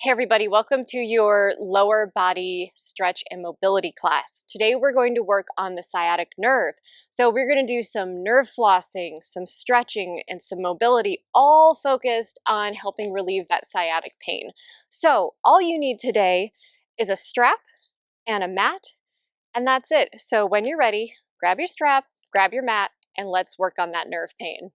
Hey everybody, welcome to your lower body stretch and mobility class. Today we're going to work on the sciatic nerve. So we're going to do some nerve flossing, some stretching, and some mobility, all focused on helping relieve that sciatic pain. So all you need today is a strap and a mat, and that's it. So when you're ready, grab your strap, grab your mat, and let's work on that nerve pain.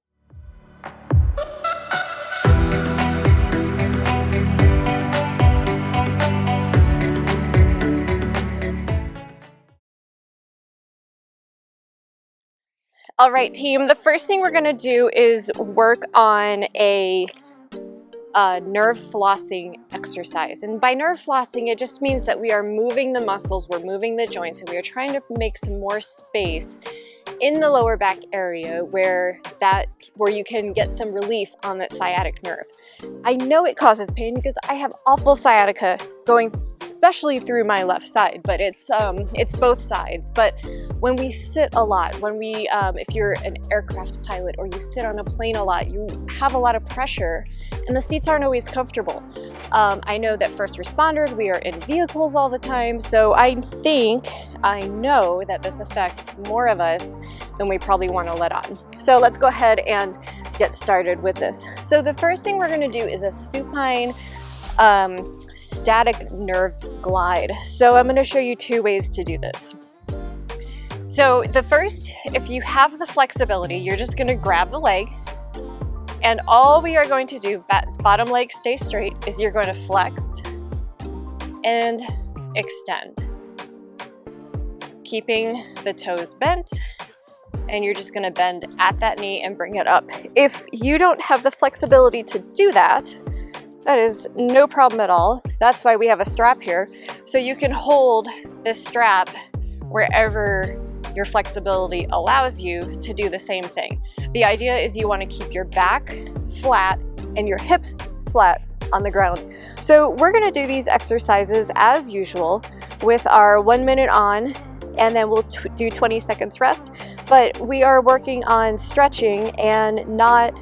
All right, team, the first thing we're going to do is work on a nerve flossing exercise. And by nerve flossing, it just means that we are moving the muscles, we're moving the joints, and we are trying to make some more space in the lower back area where you can get some relief on that sciatic nerve. I know it causes pain because I have awful sciatica going especially through my left side, but it's both sides. But when we sit a lot, if you're an aircraft pilot or you sit on a plane a lot, you have a lot of pressure and the seats aren't always comfortable. I know that first responders, we are in vehicles all the time, so I know that this affects more of us than we probably want to let on. So let's go ahead and get started with this. So the first thing we're going to do is a supine static nerve glide. So I'm going to show you two ways to do this. So the first, if you have the flexibility, you're just going to grab the leg, and all we are going to do, bottom leg stay straight, is you're going to flex and extend, keeping the toes bent, and you're just going to bend at that knee and bring it up. If you don't have the flexibility to do that, that is no problem at all. That's why we have a strap here. So you can hold this strap wherever your flexibility allows you to do the same thing. The idea is you want to keep your back flat and your hips flat on the ground. So we're going to do these exercises as usual with our 1 minute on, and then we'll do 20 seconds rest. But we are working on stretching and not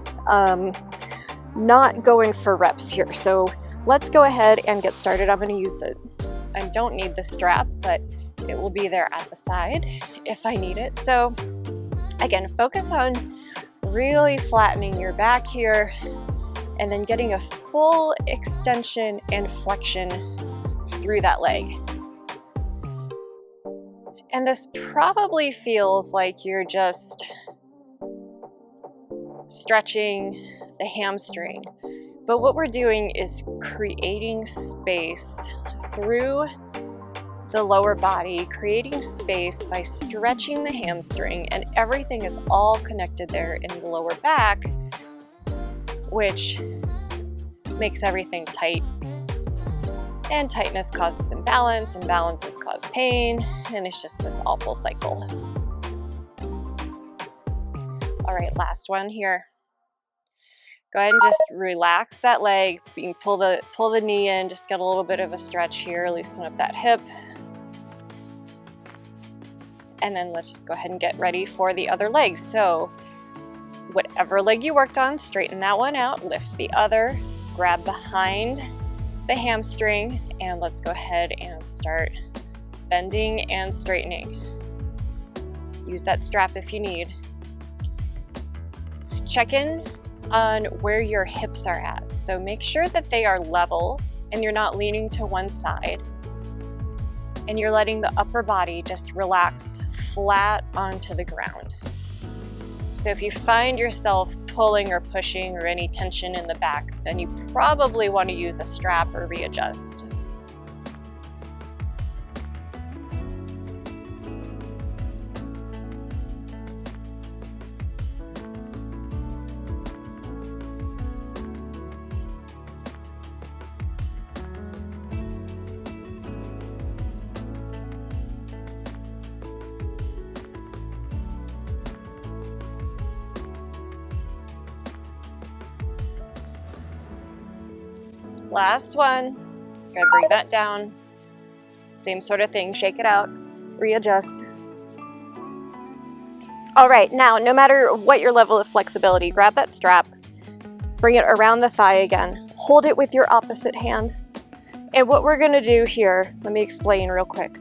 going for reps here. So let's go ahead and get started. I'm going to use I don't need the strap, but it will be there at the side if I need it. So again, focus on really flattening your back here and then getting a full extension and flexion through that leg. And this probably feels like you're just stretching the hamstring, but what we're doing is creating space through the lower body, creating space by stretching the hamstring, and everything is all connected there in the lower back, which makes everything tight. And tightness causes imbalance, imbalances cause pain, and it's just this awful cycle. All right, last one here. Go ahead and just relax that leg. You can pull the knee in, just get a little bit of a stretch here, loosen up that hip. And then let's just go ahead and get ready for the other leg. So whatever leg you worked on, straighten that one out, lift the other, grab behind the hamstring, and let's go ahead and start bending and straightening. Use that strap if you need. Check in on where your hips are at. So make sure that they are level and you're not leaning to one side. And you're letting the upper body just relax flat onto the ground. So if you find yourself pulling or pushing or any tension in the back, then you probably want to use a strap or readjust. Last one. Gotta bring that down. Same sort of thing, shake it out, readjust. All right, now no matter what your level of flexibility, grab that strap, bring it around the thigh again, hold it with your opposite hand, And what we're gonna do here, let me explain real quick,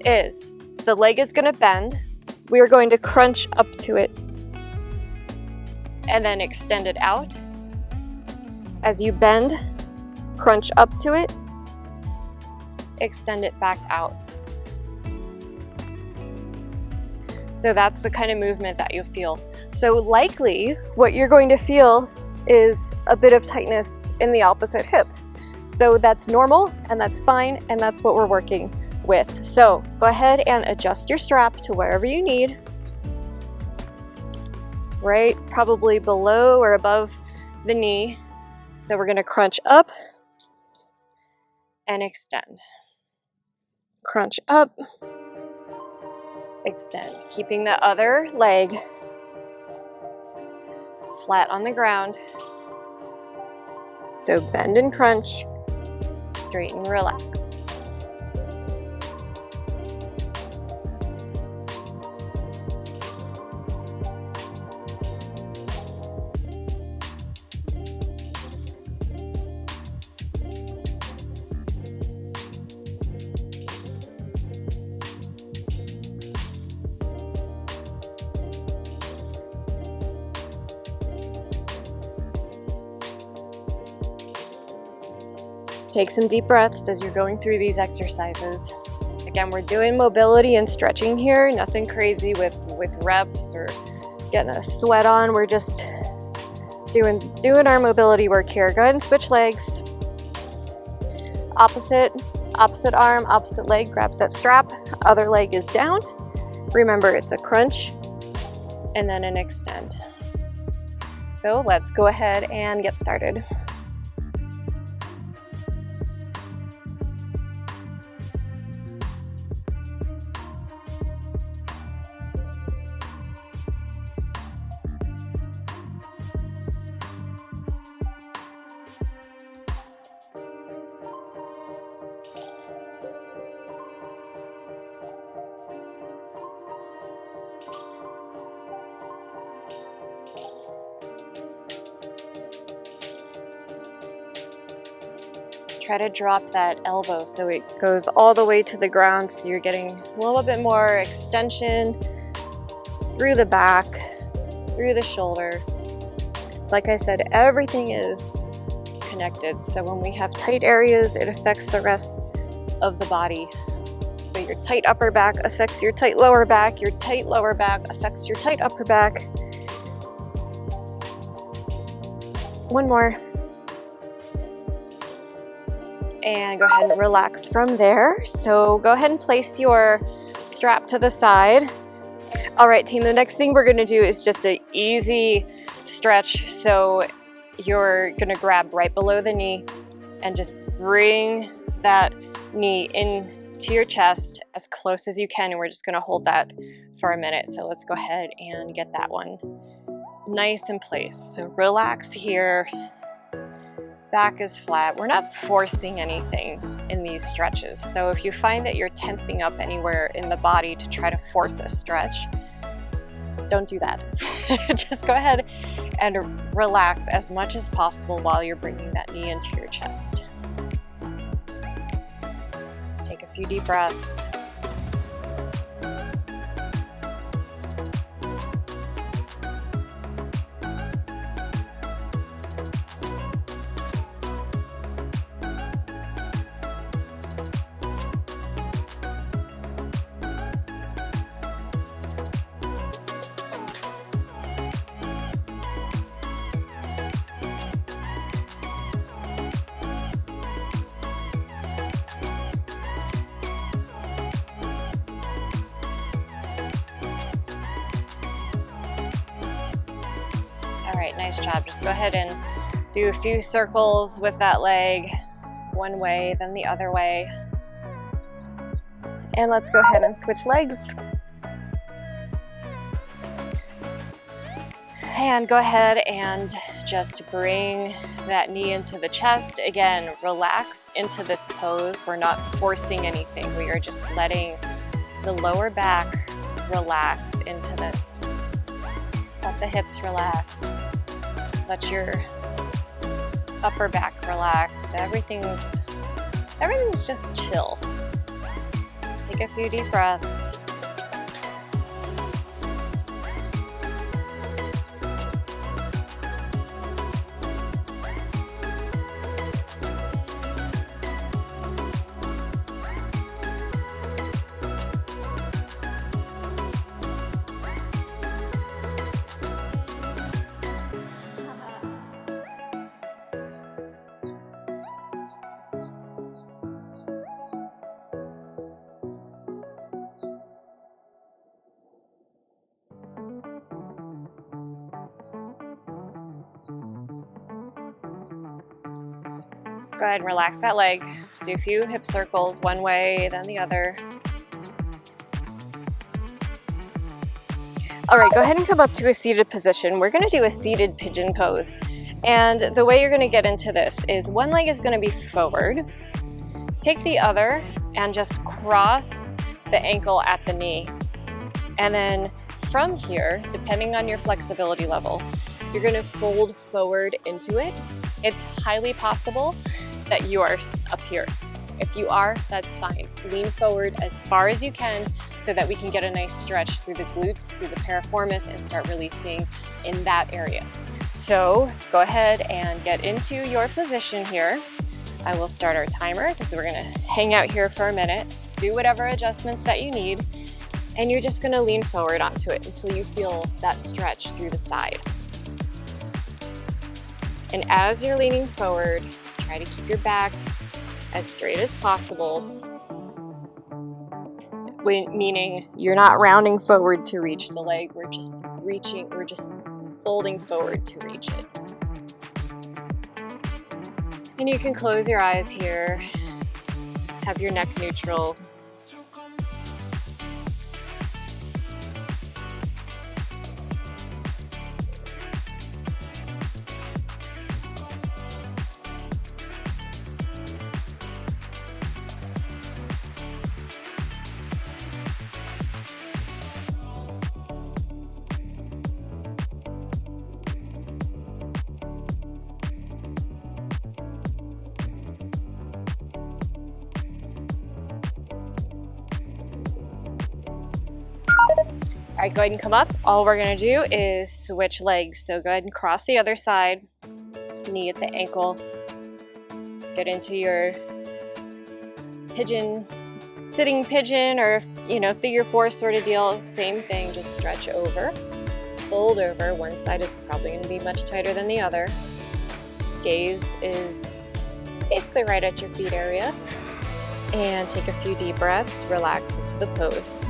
is the leg is gonna bend. We are going to crunch up to it and then extend it out. As you bend, crunch up to it, extend it back out. So that's the kind of movement that you'll feel. So likely what you're going to feel is a bit of tightness in the opposite hip. So that's normal and that's fine, and that's what we're working with. So go ahead and adjust your strap to wherever you need. Right, probably below or above the knee. So we're gonna crunch up and extend. Crunch up, extend. Keeping the other leg flat on the ground. So bend and crunch, straighten, relax. Take some deep breaths as you're going through these exercises. Again, we're doing mobility and stretching here, nothing crazy with reps or getting a sweat on. We're just doing our mobility work here. Go ahead and switch legs. Opposite arm, opposite leg grabs that strap, other leg is down. Remember, it's a crunch and then an extend. So let's go ahead and get started. Try to drop that elbow so it goes all the way to the ground, so you're getting a little bit more extension through the back, through the shoulder. Like I said, everything is connected. So when we have tight areas, it affects the rest of the body. So your tight upper back affects your tight lower back, your tight lower back affects your tight upper back. One more. And go ahead and relax from there. So go ahead and place your strap to the side. All right, team, the next thing we're gonna do is just an easy stretch. So you're gonna grab right below the knee and just bring that knee into your chest as close as you can. And we're just gonna hold that for a minute. So let's go ahead and get that one nice in place. So relax here. Back is flat. We're not forcing anything in these stretches. So if you find that you're tensing up anywhere in the body to try to force a stretch, don't do that. Just go ahead and relax as much as possible while you're bringing that knee into your chest. Take a few deep breaths. All right, nice job. Just go ahead and do a few circles with that leg, one way, then the other way. And let's go ahead and switch legs. And go ahead and just bring that knee into the chest. Again, relax into this pose. We're not forcing anything. We are just letting the lower back relax into this. Let the hips relax. Let your upper back relax. Everything's important is just chill. Take a few deep breaths. Go ahead and relax that leg. Do a few hip circles one way, then the other. All right, go ahead and come up to a seated position. We're gonna do a seated pigeon pose. And the way you're gonna get into this is one leg is gonna be forward. Take the other and just cross the ankle at the knee. And then from here, depending on your flexibility level, you're gonna fold forward into it. It's highly possible that you are up here. If you are, that's fine. Lean forward as far as you can so that we can get a nice stretch through the glutes, through the piriformus, and start releasing in that area. So go ahead and get into your position here. I will start our timer because we're gonna hang out here for a minute, do whatever adjustments that you need, and you're just gonna lean forward onto it until you feel that stretch through the side. And as you're leaning forward, try to keep your back as straight as possible, meaning you're not rounding forward to reach the leg, we're just folding forward to reach it. And you can close your eyes here, have your neck neutral. All right, go ahead and come up. All we're gonna do is switch legs. So go ahead and cross the other side, knee at the ankle, get into your pigeon, sitting pigeon, or figure four sort of deal. Same thing, just stretch over, fold over. One side is probably gonna be much tighter than the other. Gaze is basically right at your feet area. And take a few deep breaths, relax into the pose.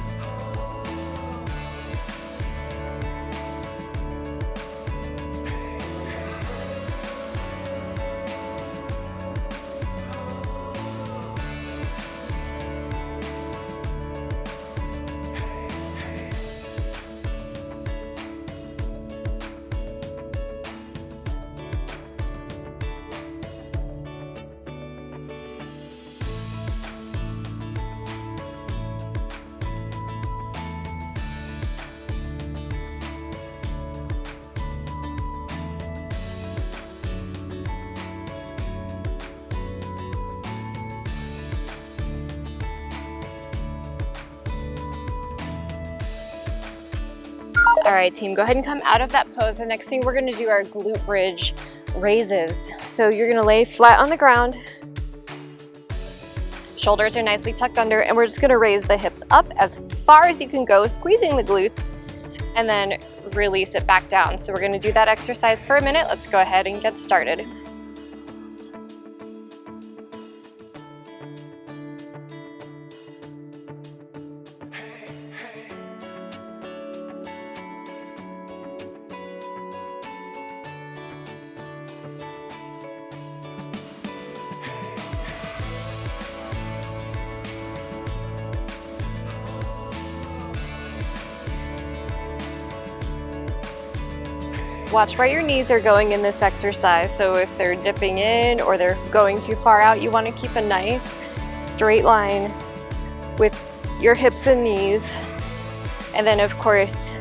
All right, team, go ahead and come out of that pose. The next thing we're gonna do are glute bridge raises. So you're gonna lay flat on the ground. Shoulders are nicely tucked under, and we're just gonna raise the hips up as far as you can go, squeezing the glutes, and then release it back down. So we're gonna do that exercise for a minute. Let's go ahead and get started. Watch where your knees are going in this exercise. So if they're dipping in or they're going too far out, you want to keep a nice straight line with your hips and knees. And then of course,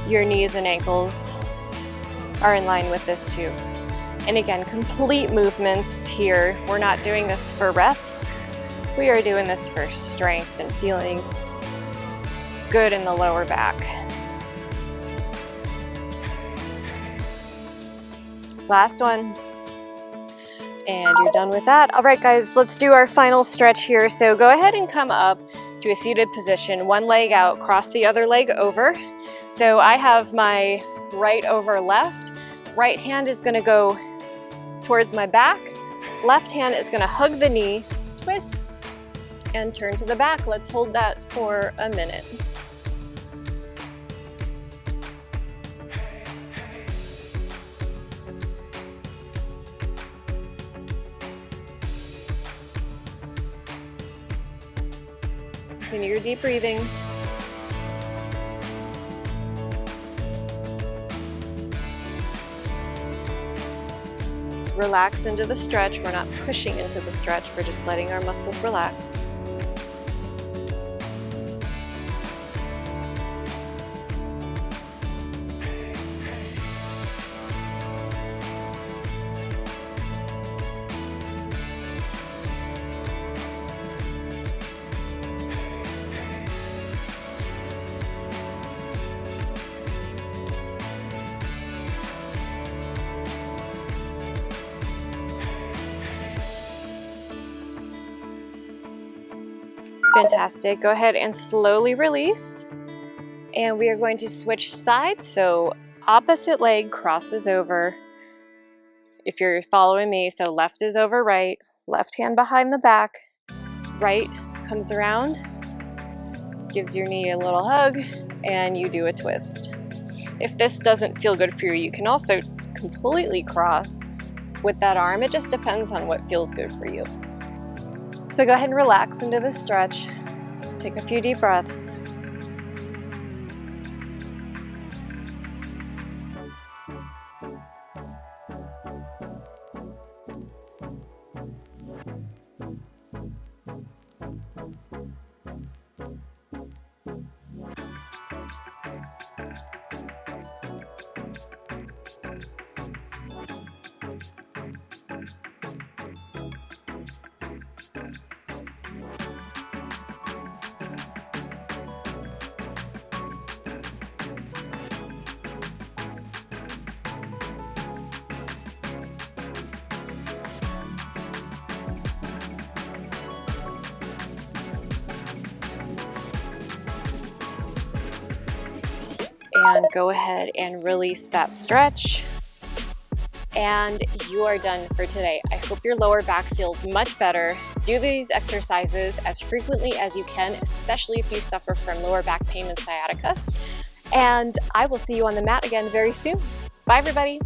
your knees and ankles are in line with this too. And again, complete movements here. We're not doing this for reps. We are doing this for strength and feeling good in the lower back. Last one. And you're done with that. All right, guys, let's do our final stretch here. So go ahead and come up to a seated position, one leg out, cross the other leg over. So I have my right over left. Right hand is gonna go towards my back. Left hand is gonna hug the knee, twist, and turn to the back. Let's hold that for a minute. Continue your deep breathing. Relax into the stretch. We're not pushing into the stretch, we're just letting our muscles relax. Fantastic. Go ahead and slowly release. And we are going to switch sides. So opposite leg crosses over. If you're following me, so left is over right, left hand behind the back, right comes around, gives your knee a little hug, and you do a twist. If this doesn't feel good for you, you can also completely cross with that arm. It just depends on what feels good for you. So go ahead and relax into the stretch. Take a few deep breaths. And go ahead and release that stretch. And you are done for today. I hope your lower back feels much better. Do these exercises as frequently as you can, especially if you suffer from lower back pain and sciatica. And I will see you on the mat again very soon. Bye, everybody.